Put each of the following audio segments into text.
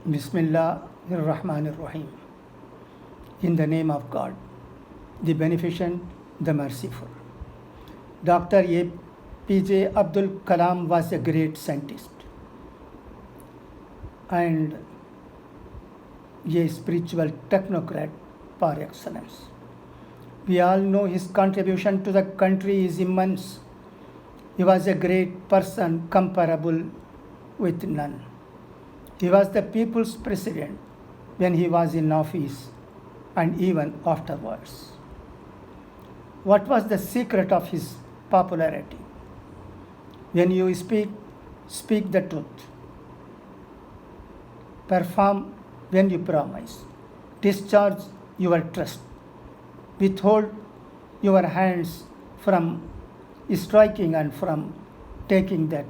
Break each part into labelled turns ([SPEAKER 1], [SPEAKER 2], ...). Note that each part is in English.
[SPEAKER 1] Bismillahirrahmanirrahim. In the name of God, the Beneficent, the Merciful. Dr. APJ Abdul Kalam was a great scientist and a spiritual technocrat par excellence. We all know his contribution to the country is immense. He was a great person comparable with none. He was the people's president when he was in office and even afterwards. What was the secret of his popularity? When you speak, speak the truth. Perform when you promise. Discharge your trust. Withhold your hands from striking and from taking that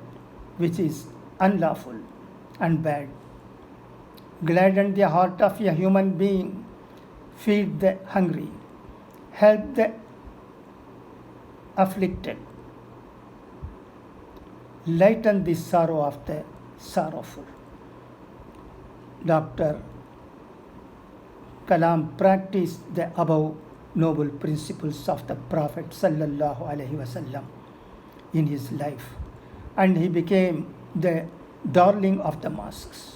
[SPEAKER 1] which is unlawful and bad. Gladden the heart of a human being, feed the hungry, help the afflicted, lighten the sorrow of the sorrowful. Dr. Kalam practiced the above noble principles of the Prophet sallallahu alaihi wasallam in his life, and he became the darling of the masses.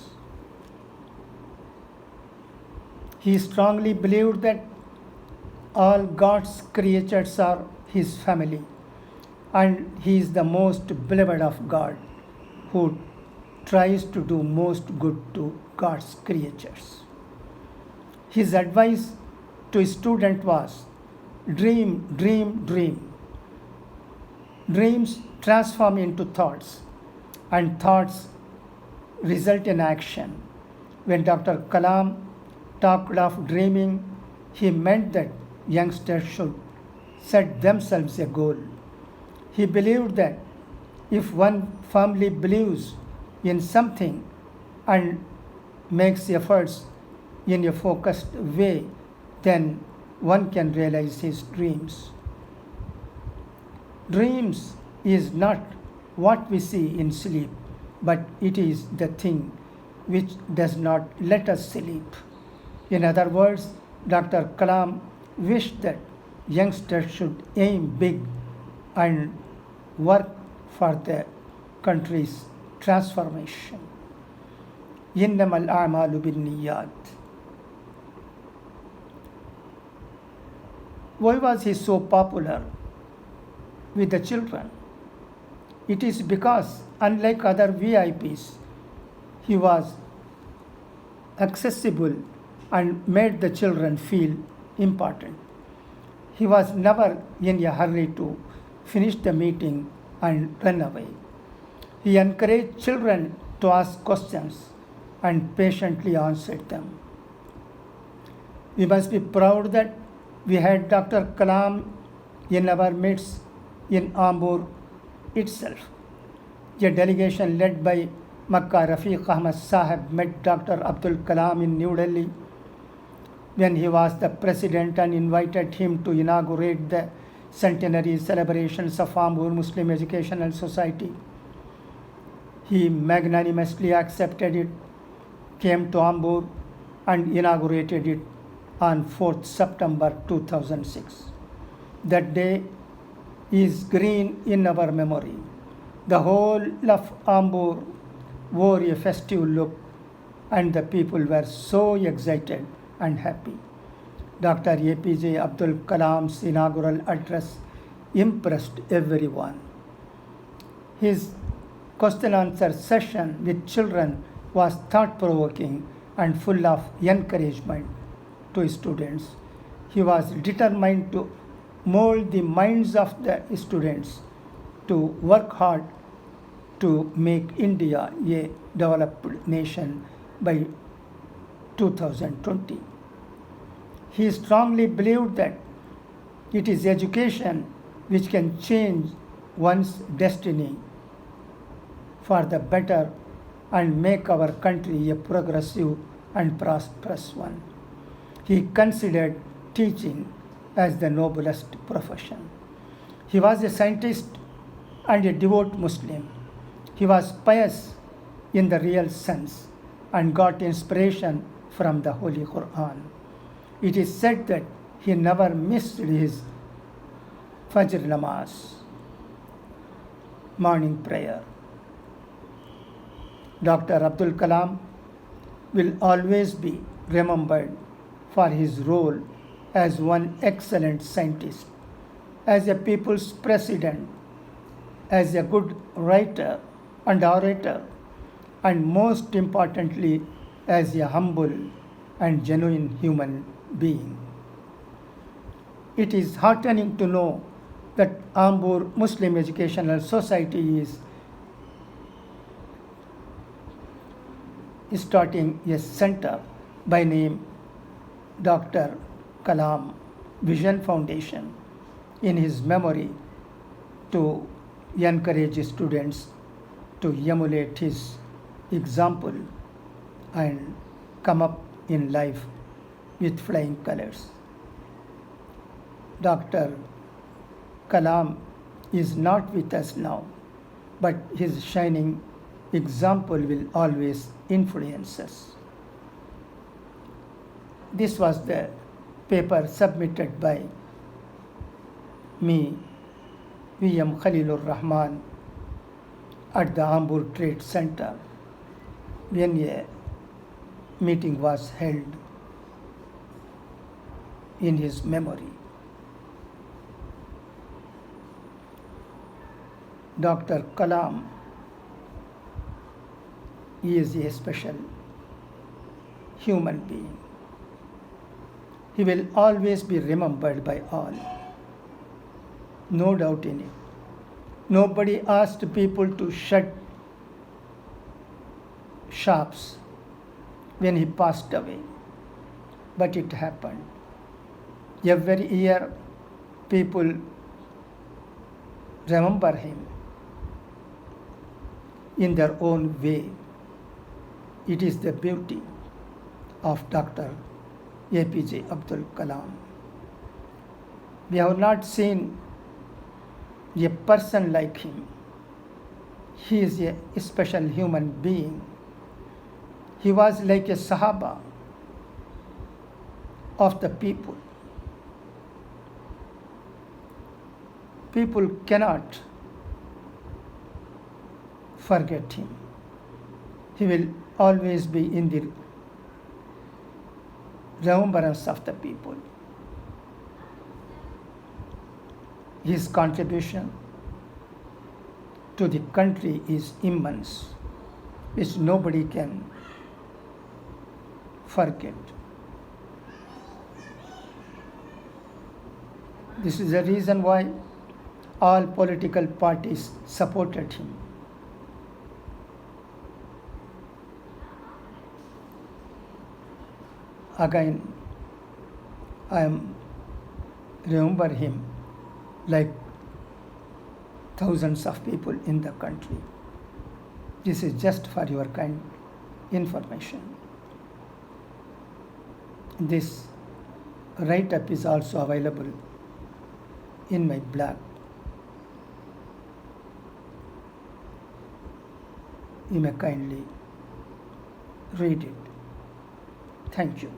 [SPEAKER 1] He strongly believed that all God's creatures are his family, and he is the most beloved of God, who tries to do most good to God's creatures. His advice to a student was dream, dream, dream. Dreams transform into thoughts, and thoughts result in action. When Dr. Kalam talked of dreaming, he meant that youngsters should set themselves a goal. He believed that if one firmly believes in something and makes efforts in a focused way, then one can realize his dreams. Dreams is not what we see in sleep, but it is the thing which does not let us sleep. In other words, Dr. Kalam wished that youngsters should aim big and work for the country's transformation. إنما الأعمال بالنيات. Why was he so popular with the children? It is because, unlike other VIPs, he was accessible and made the children feel important. He was never in a hurry to finish the meeting and run away. He encouraged children to ask questions and patiently answered them. We must be proud that we had Dr. Kalam in our midst in Ambur itself. A delegation led by Makkah Rafiq Ahmad Sahib met Dr. Abdul Kalam in New Delhi when he was the president and invited him to inaugurate the centenary celebrations of Ambur Muslim Educational Society. He magnanimously accepted it, came to Ambur, and inaugurated it on 4th September 2006. That day is green in our memory. The whole of Ambur wore a festive look, and the people were so excited and happy. Dr. APJ Abdul Kalam's inaugural address impressed everyone. His question answer session with children was thought provoking and full of encouragement to students. He was determined to mold the minds of the students to work hard to make India a developed nation by 2020. He strongly believed that it is education which can change one's destiny for the better and make our country a progressive and prosperous one. He considered teaching as the noblest profession. He was a scientist and a devout Muslim. He was pious in the real sense and got inspiration from the Holy Quran. It is said that he never missed his Fajr namaz, morning prayer. Dr. Abdul Kalam will always be remembered for his role as one excellent scientist, as a people's president, as a good writer and orator, and most importantly, as a humble and genuine human being. It is heartening to know that Ambur Muslim Educational Society is starting a center by name Dr. Kalam Vision Foundation in his memory to encourage students to emulate his example and come up in life with flying colors. Dr. Kalam is not with us now, but his shining example will always influence us. This was the paper submitted by me, V.M. Khalilur Rahman, at the Ambur Trade Center when a meeting was held in his memory. Dr. Kalam is a special human being. He will always be remembered by all. No doubt in it. Nobody asked people to shut shops when he passed away, but it happened. Every year, people remember him in their own way. It is the beauty of Dr. APJ Abdul Kalam. We have not seen a person like him. He is a special human being. He was like a Sahaba of the people. People cannot forget him. He will always be in the remembrance of the people. His contribution to the country is immense, which nobody can forget. This is the reason why all political parties supported him. Again, I remember him like thousands of people in the country. This is just for your kind information. This write-up is also available in my blog. You may kindly read it. Thank you.